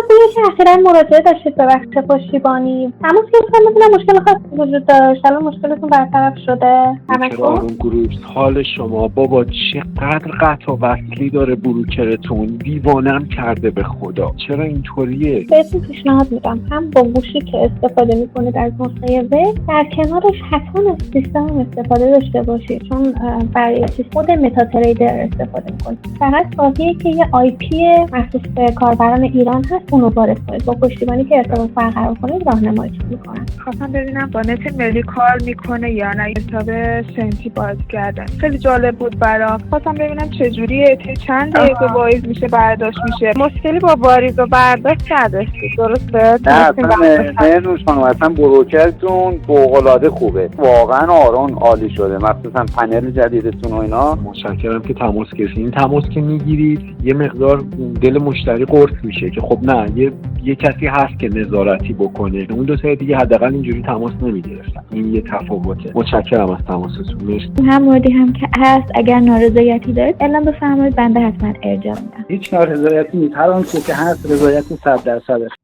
خوبیه که اخیراً مراجعه داشتید به بخش پشتیبانی. تماس گرفتم ببینم مشکل خاصی وجود داشت. الان مشکلتون برطرف شده؟ همه چرا خوب؟ اون گروه حال شما بابا چقدر قطع و وصلی داره بروکرتون، دیوانم کرده به خدا. چرا اینطوریه؟ بهتون پیشنهاد میدم هم با گوشی که استفاده میکنید از نسخه وب در کنارش حتما از سیستم استفاده داشته باشید، چون برای خود متاتریدر استفاده میکنید. فقط کافیه که یه آی پی مخصوص به کاربران ایران هست اونو وارد کنید. با پشتیبانی که ارتباط برقرار کنید راهنماییتون میکنن. خواستم ببینم با نت ملی کار میکنه یا نه، حساب سنتی باز کرده. خیلی جالب بود برام. خواستم ببینم چجوریه، چند دقیقه واریز میشه برداشت میشه. مشکلی با واریز و برداشت نداشتید درسته؟ نه اصلا مهرنوش خانم، اصلا بروکرتون فوق‌العاده خوبه، واقعا آرون عالی شده، مخصوصا پنل جدیدتون و اینا. متشکرم که تماس گرفتین. تماس که میگیرید یه مقدار دل مشتری قرص میشه که خب نه یه کسی هست که نظارتی بکنه. اون دو تا دیگه حداقل اینجوری تماس نمیگرفتن. این یه تفاوته. متشکرم از تماستون. مرسی. هم موردی هم که هست اگر نارضایتی دارید اعلام بفرمایید، بنده حتما ارجاع میدم. هیچ نارضایتی نیست، هر آنچه که هست رضایت 100%.